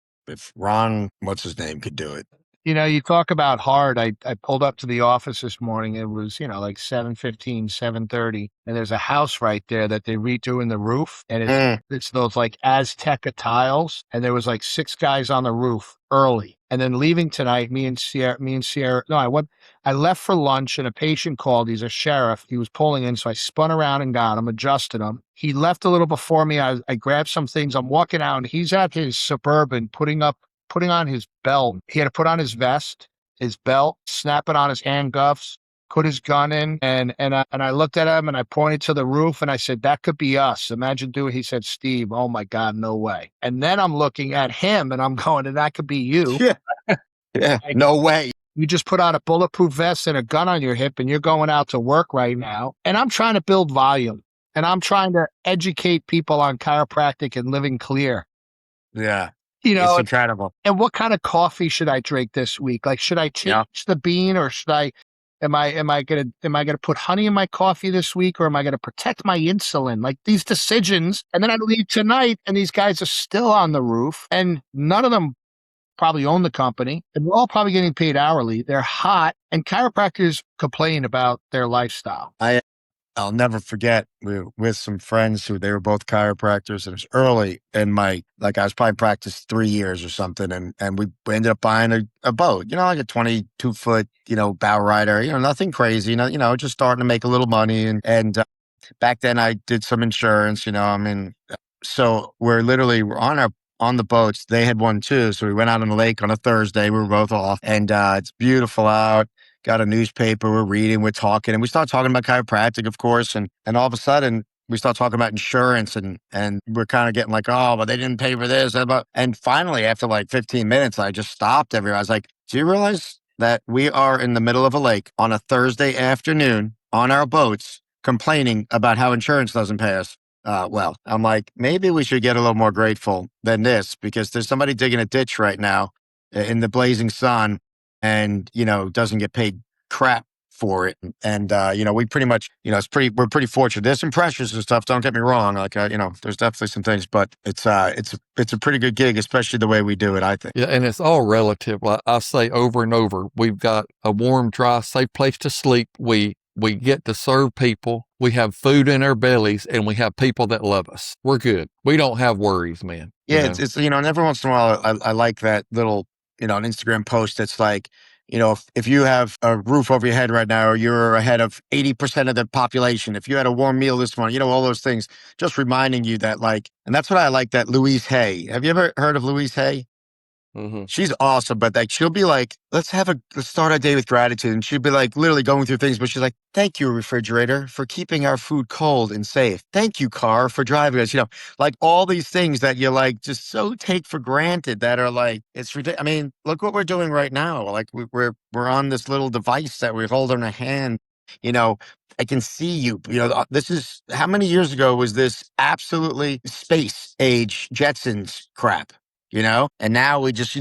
Ron, what's his name, could do it. You talk about hard. I pulled up to the office this morning. It was, like 7:15, 7:30. And there's a house right there that they redoing the roof. And it's those like Azteca tiles. And there was like 6 guys on the roof early. And then leaving tonight, me and Sierra, I left for lunch and a patient called. He's a sheriff. He was pulling in. So I spun around and got him, adjusted him. He left a little before me. I grabbed some things. I'm walking out and he's at his Suburban putting on his belt. He had to put on his vest, his belt, snap it on his handcuffs, put his gun in. And I looked at him and I pointed to the roof and I said, that could be us. Imagine doing, he said, Steve, oh my God, no way. And then I'm looking at him and I'm going, and that could be you. Yeah. No way. You just put on a bulletproof vest and a gun on your hip and you're going out to work right now. And I'm trying to build volume and I'm trying to educate people on chiropractic and living clear. Yeah. It's incredible. And what kind of coffee should I drink this week? Like, should I change the bean, or should I? Am I gonna put honey in my coffee this week, or am I gonna protect my insulin? Like these decisions, and then I leave tonight, and these guys are still on the roof, and none of them probably own the company, and we're all probably getting paid hourly. They're hot, and chiropractors complain about their lifestyle. I'll never forget. We were with some friends who they were both chiropractors, and it was early in my, like I was probably practiced 3 years or something, and we ended up buying a boat, like a 22-foot, bow rider, nothing crazy, just starting to make a little money, and back then I did some insurance, I mean, so we're on the boats. They had one too, so we went out on the lake on a Thursday. We were both off, and it's beautiful out. Got a newspaper, we're reading, we're talking, and we start talking about chiropractic, of course, and all of a sudden we start talking about insurance, and we're kind of getting like, oh, but they didn't pay for this, and finally after like 15 minutes, I just stopped everyone. I was like, do you realize that we are in the middle of a lake on a Thursday afternoon on our boats complaining about how insurance doesn't pay us? Well, I'm like, maybe we should get a little more grateful than this, because there's somebody digging a ditch right now in the blazing sun and, doesn't get paid crap for it. And, we pretty much, we're pretty fortunate. There's some pressures and stuff. Don't get me wrong. Like, there's definitely some things, but it's a pretty good gig, especially the way we do it, I think. Yeah, and it's all relative. Like I say over and over, we've got a warm, dry, safe place to sleep. We get to serve people. We have food in our bellies, and we have people that love us. We're good. We don't have worries, man. Yeah, it's and every once in a while, I like that little, an Instagram post that's like, if you have a roof over your head right now, or you're ahead of 80% of the population, if you had a warm meal this morning, all those things, just reminding you that, like, and that's what I like, that Louise Hay. Have you ever heard of Louise Hay? Mm-hmm. She's awesome, but like she'll be like, let's start our day with gratitude. And she'll be like literally going through things, but she's like, thank you, refrigerator, for keeping our food cold and safe. Thank you, car, for driving us, like all these things that you like just so take for granted that are like, it's ridiculous. I mean, look what we're doing right now. Like we're on this little device that we hold in our hand, I can see you, this is how many years ago was this absolutely space age Jetsons crap? And now we just,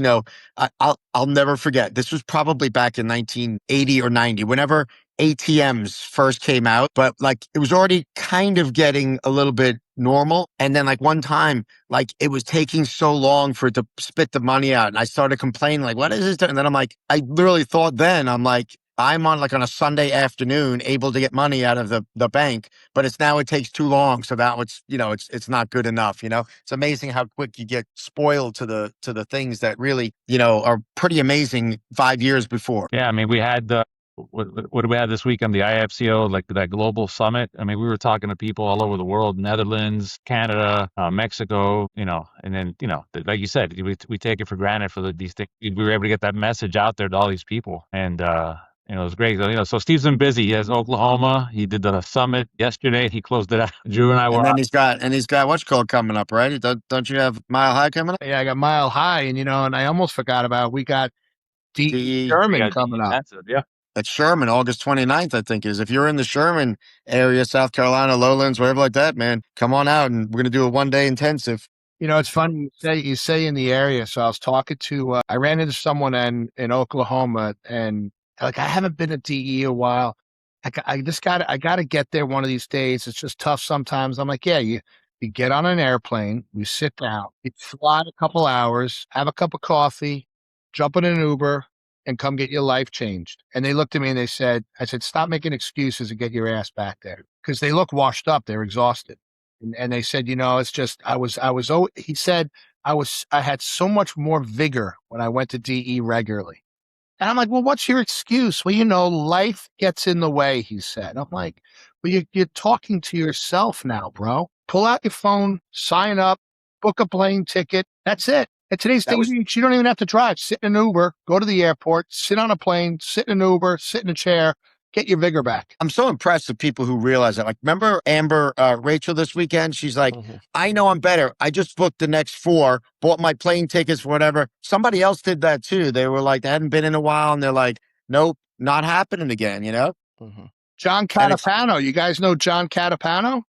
I'll never forget. This was probably back in 1980 or 90, whenever ATMs first came out, but like it was already kind of getting a little bit normal. And then like one time, like it was taking so long for it to spit the money out. And I started complaining, like, what is this? And then I'm like, I literally thought then, I'm like, I'm on a Sunday afternoon able to get money out of the bank, but it takes too long. So now it's not good enough. It's amazing how quick you get spoiled to the things that really, are pretty amazing 5 years before. Yeah. I mean, we had what did we have this week on the IFCO, like that global summit? I mean, we were talking to people all over the world, Netherlands, Canada, Mexico, and then, like you said, we take it for granted for these things. We were able to get that message out there to all these people. And, it was great. So Steve's been busy. He has Oklahoma. He did the summit yesterday. He closed it out. Drew and I were. And then he's got what's called coming up, right? Don't you have Mile High coming up? Yeah, I got Mile High, and and I almost forgot about we got DE. Sherman coming up. Yeah. At Sherman, August 29th, I think it is. If you're in the Sherman area, South Carolina, Lowlands, wherever like that, man, come on out, and we're gonna do a 1-day intensive. It's funny you say in the area. So I was talking to I ran into someone in Oklahoma, and like I haven't been at DE a while. I got to get there one of these days. It's just tough sometimes. I'm like, yeah, you get on an airplane, you sit down, you fly a couple hours, have a cup of coffee, jump in an Uber, and come get your life changed. And they looked at me and I said, stop making excuses and get your ass back there, because they look washed up, they're exhausted. And they said, it's just he said I had so much more vigor when I went to DE regularly. And I'm like, well, what's your excuse? Well, life gets in the way, he said. I'm like, well, you're talking to yourself now, bro. Pull out your phone, sign up, book a plane ticket. That's it. And today's day and age, you don't even have to drive. Sit in an Uber, go to the airport, sit on a plane, sit in an Uber, sit in a chair, get your vigor back. I'm so impressed with people who realize that. Like, remember Amber Rachel this weekend? She's like, I know I'm better. I just booked the next 4, bought my plane tickets, whatever. Somebody else did that too. They were like, they hadn't been in a while, and they're like, nope, not happening again, John Catapano. You guys know John Catapano?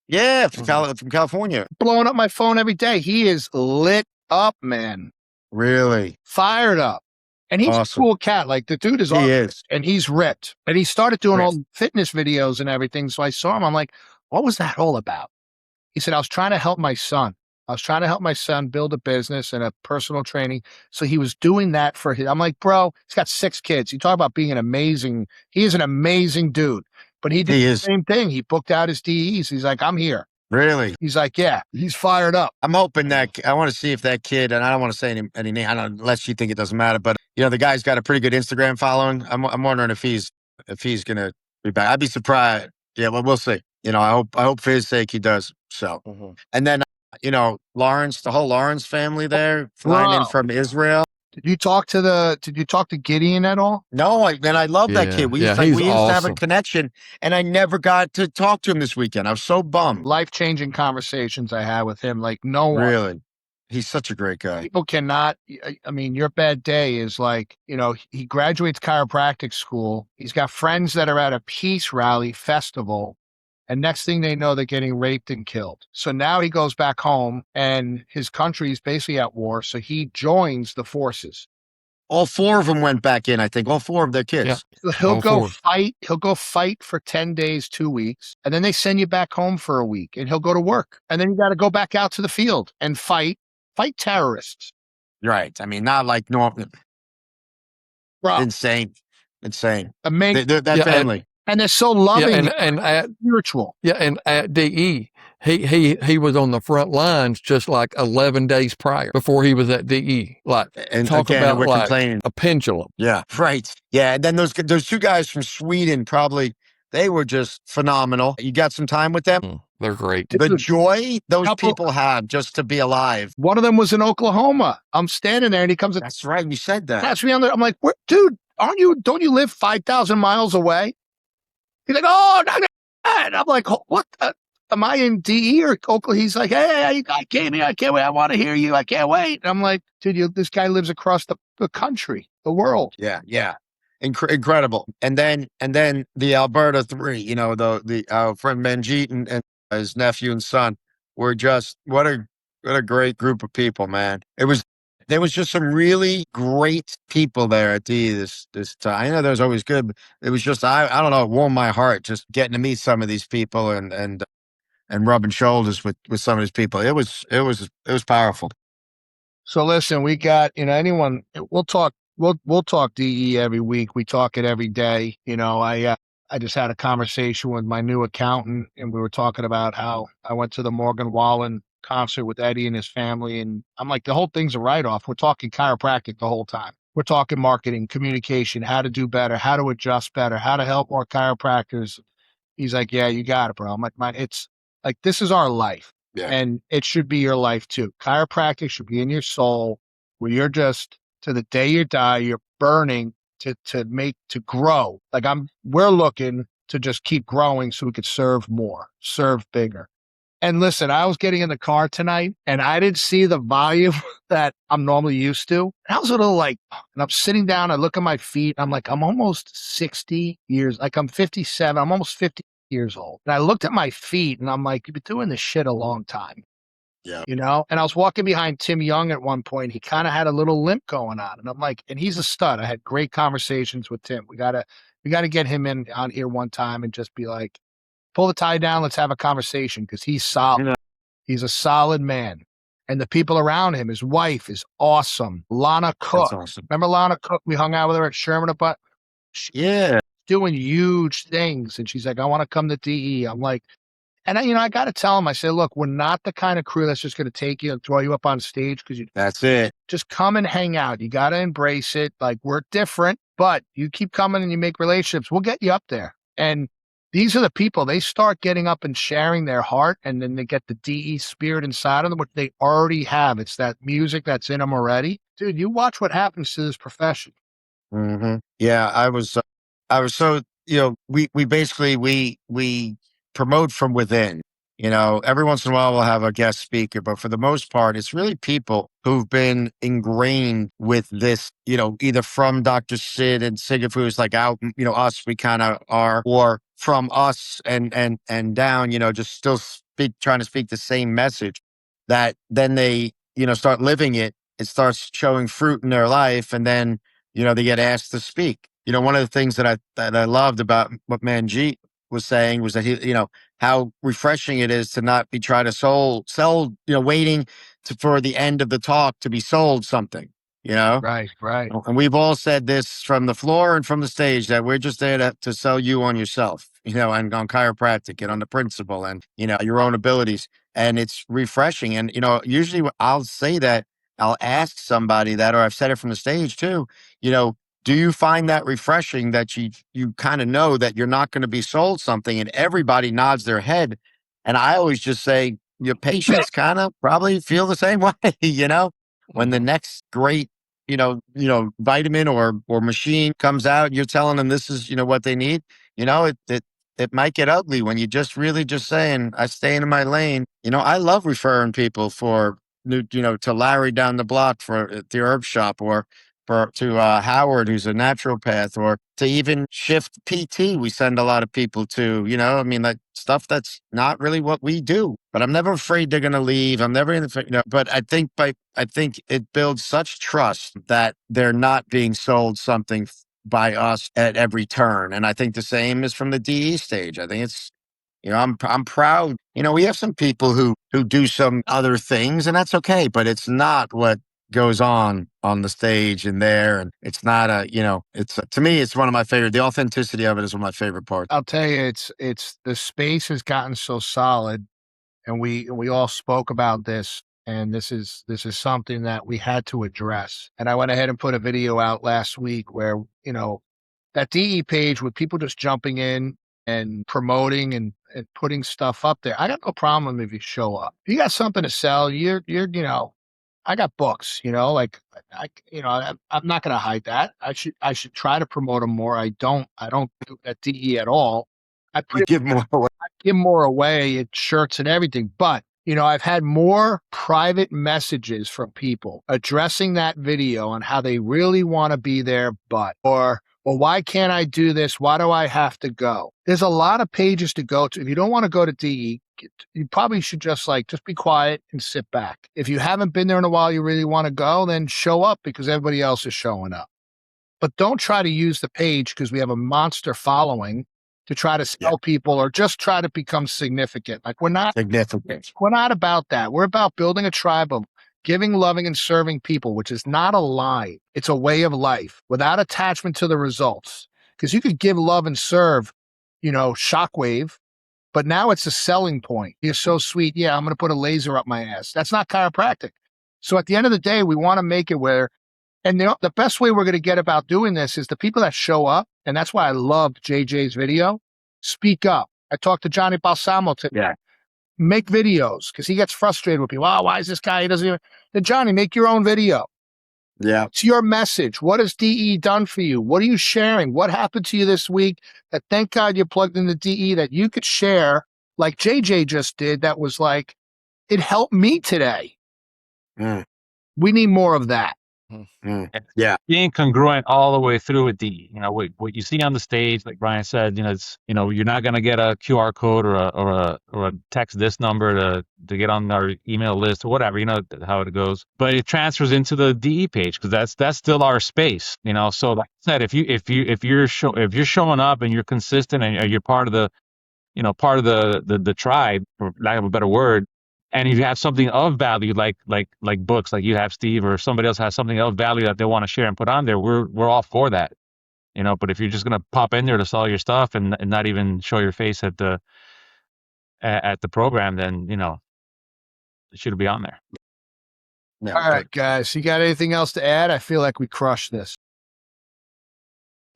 Yeah, from California. Blowing up my phone every day. He is lit up, man. Really? Fired up. And he's a cool cat. Like, the dude is awesome. And he's ripped. And he started doing all the fitness videos and everything. So I saw him. I'm like, what was that all about? He said, I was trying to help my son. I was trying to help my son build a business and a personal training. So he was doing that for him. I'm like, bro, he's got 6 kids. You talk about being he is an amazing dude. But he did He the is. same thing. He booked out his DEs. He's like, I'm here. Really? He's like, yeah, he's fired up. I'm hoping that I want to see if that kid, and I don't want to say any name, I don't, unless you think it doesn't matter, but the guy's got a pretty good Instagram following. I'm wondering if he's gonna be back. I'd be surprised. Yeah, well, we'll see. I hope for his sake he does. So, and then Lawrence, the whole Lawrence family there flying in Bro. from Israel. Did you talk to Gideon at all? No, I love that kid. We used he's to have a awesome. connection, and I never got to talk to him this weekend. I was so bummed. Life-changing conversations I had with him. Like no one. Really, he's such a great guy. People cannot. I mean, your bad day is like, he graduates chiropractic school. He's got friends that are at a peace rally festival. And next thing they know, they're getting raped and killed. So now he goes back home and his country is basically at war. So he joins the forces. All 4 of them went back in, I think. All 4 of their kids. Yeah. So he'll All go 4. fight. He'll go fight for 10 days, 2 weeks. And then they send you back home for a week and he'll go to work. And then you got to go back out to the field and fight terrorists. Right. I mean, not like normal. Bro, Insane. amazing. That family. And they're so loving and at spiritual. and at DE, he was on the front lines just like 11 days prior before he was at DE. Like, And talk again, about we're like complaining. a pendulum. Yeah, right. Yeah, and then those 2 guys from Sweden, probably they were just phenomenal. You got some time with them? They're great. The joy those Couple- people have just to be alive. One of them was in Oklahoma. I'm standing there and he comes and That's right. You said that. taps me on the. I'm like, dude, don't you live 5,000 miles away? He's like, oh, no. And I'm like, what? Am I in DE or Oklahoma? He's like, hey, I came here. I can't wait. I want to hear you. I can't wait. And I'm like, dude, this guy lives across the country, the world. Yeah. Incredible. And then the Alberta 3, our friend Manjeet and his nephew and son were just what a great group of people, man. There was just some really great people there at DE this time. I know there was always good, but it was just I don't know, it warmed my heart just getting to meet some of these people and rubbing shoulders with some of these people. It was powerful. So listen, we got, anyone, we'll talk DE every week. We talk it every day. I just had a conversation with my new accountant and we were talking about how I went to the Morgan Wallen concert with Eddie and his family. And I'm like, the whole thing's a write-off. We're talking chiropractic the whole time. We're talking marketing, communication, how to do better, how to adjust better, how to help more chiropractors. He's like, yeah, you got it, bro. I'm like, it's like, this is our life. Yeah. And it should be your life too. Chiropractic should be in your soul where you're just, to the day you die, you're burning to grow. Like we're looking to just keep growing so we could serve more, serve bigger. And listen, I was getting in the car tonight and I didn't see the volume that I'm normally used to. And I was a little like, and I'm sitting down, I look at my feet. I'm like, I'm almost 60 years, like I'm 57, I'm almost 50 years old. And I looked at my feet and I'm like, you've been doing this shit a long time. Yeah. And I was walking behind Tim Young at one point. He kind of had a little limp going on. And I'm like, and he's a stud. I had great conversations with Tim. We gotta get him on here one time and just be like, pull the tie down. Let's have a conversation because he's solid. Yeah. He's a solid man. And the people around him, his wife is awesome. Lana Cook. That's awesome. Remember Lana Cook? We hung out with her at Sherman, but Yeah. doing huge things. And she's like, I want to come to DE. I'm like, and I got to tell him, I say, look, we're not the kind of crew that's just going to take you and throw you up on stage because you That's it. just come and hang out. You got to embrace it. Like, we're different, but you keep coming and you make relationships. We'll get you up there. And these are the people, they start getting up and sharing their heart, and then they get the DE spirit inside of them, which they already have. It's that music that's in them already. Dude, you watch what happens to this profession. Mm-hmm. Yeah, I was so, we basically, we promote from within. Every once in a while we'll have a guest speaker, but for the most part, it's really people who've been ingrained with this, either from Dr. Sid and Sigurd, who's like out, us, we kind of are, or from us and down, just still trying to speak the same message, that then they, start living it. It starts showing fruit in their life. And then, they get asked to speak. One of the things that I loved about what Manjeet was saying was that he, how refreshing it is to not be trying to sell, waiting for the end of the talk to be sold something. you know? Right, right. And we've all said this from the floor and from the stage that we're just there to sell you on yourself, and on chiropractic and on the principle and, your own abilities. And it's refreshing. And, usually I'll say that, I'll ask somebody that, or I've said it from the stage too, you know, do you find that refreshing that you kind of know that you're not going to be sold something, and everybody nods their head. And I always just say, your patients kind of probably feel the same way, when the next great vitamin or machine comes out, you're telling them this is, what they need. It might get ugly when you just really just saying, I stay in my lane. I love referring people for new, to Larry down the block for the herb shop, or to Howard, who's a naturopath, or to even Shift PT. We send a lot of people to, I mean, like stuff that's not really what we do, but I'm never afraid they're going to leave. I'm never in the, but I think it builds such trust that they're not being sold something by us at every turn. And I think the same is from the DE stage. I think it's, I'm proud. We have some people who do some other things, and that's okay, but it's not what goes on the stage and there. And it's not it's to me, it's one of my favorite. The authenticity of it is one of my favorite parts. I'll tell you, it's the space has gotten so solid, and we all spoke about this, and this is something that we had to address. And I went ahead and put a video out last week where, that DE page with people just jumping in and promoting and putting stuff up there. I got no problem if you show up. If you got something to sell, I got books, like I'm not going to hide that. I should try to promote them more. I don't do that DE at all. I You give more away. give more away at shirts and everything. But, I've had more private messages from people addressing that video on how they really want to be there, but, or why can't I do this? Why do I have to go? There's a lot of pages to go to. If you don't want to go to DE, you probably should just be quiet and sit back. If you haven't been there in a while, you really want to go, then show up because everybody else is showing up. But don't try to use the page because we have a monster following to try to sell people or just try to become significant. Like we're not about that. We're about building a tribe of giving, loving, and serving people, which is not a line. It's a way of life without attachment to the results. Because you could give, love, and serve, shockwave, but now it's a selling point. You're so sweet. Yeah, I'm going to put a laser up my ass. That's not chiropractic. So at the end of the day, we want to make it where, and the best way we're going to get about doing this is the people that show up. And that's why I loved JJ's video. Speak up. I talked to Johnny Balsamo today. Yeah. Make videos because he gets frustrated with people. Oh, why is this guy? He doesn't even. Then Johnny, make your own video. Yeah. It's your message. What has DE done for you? What are you sharing? What happened to you this week that thank God you plugged into DE that you could share like JJ just did? That was like, it helped me today. We need more of that. Yeah. Being congruent all the way through with DE. What you see on the stage, like Brian said, it's you're not going to get a QR code or a text this number to get on our email list or whatever. You know how it goes, but it transfers into the DE page because that's still our space. So like I said, if you're showing up and you're consistent and you're part of the tribe, for lack of a better word. And if you have something of value, like books, like you have, Steve, or somebody else has something of value that they want to share and put on there, we're all for that, But if you're just gonna pop in there to sell your stuff and not even show your face at the program, then it should be on there. No, all right, guys, you got anything else to add? I feel like we crushed this.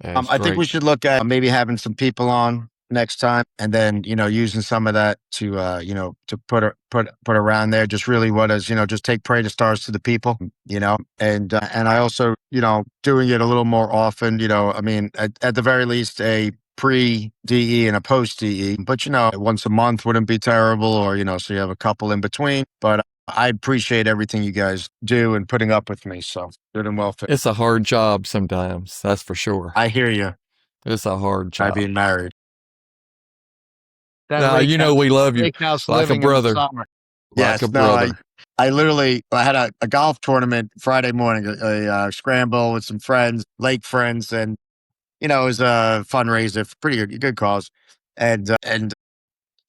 I think we should look at maybe having some people on next time, and then using some of that to to put around there. Just really what is just take pray to stars to the people, and I also doing it a little more often. I mean at the very least a pre-DE and a post-DE, but once a month wouldn't be terrible, or so you have a couple in between. But I appreciate everything you guys do and putting up with me. So good and well fit. It's a hard job sometimes, that's for sure. I hear you. It's a hard Try job. being married. No, we love you like a brother. Yes, like a brother. I literally had a golf tournament Friday morning, a scramble with some friends, lake friends, and it was a fundraiser, pretty good cause, and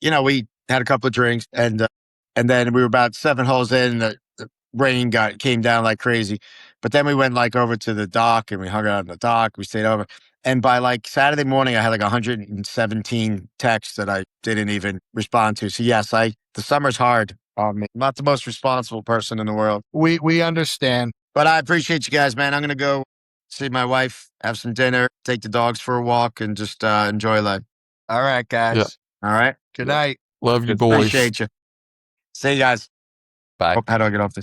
we had a couple of drinks, and then we were about 7 holes in. rain came down like crazy. But then we went like over to the dock and we hung out on the dock. We stayed over. And by like Saturday morning, I had like 117 texts that I didn't even respond to. So yes, the summer's hard on me. I'm not the most responsible person in the world. We understand. But I appreciate you guys, man. I'm going to go see my wife, have some dinner, take the dogs for a walk, and just enjoy life. All right, guys. Yeah. All right. Good night. Love you, boys. Appreciate you. See you guys. Bye. How do I get off this?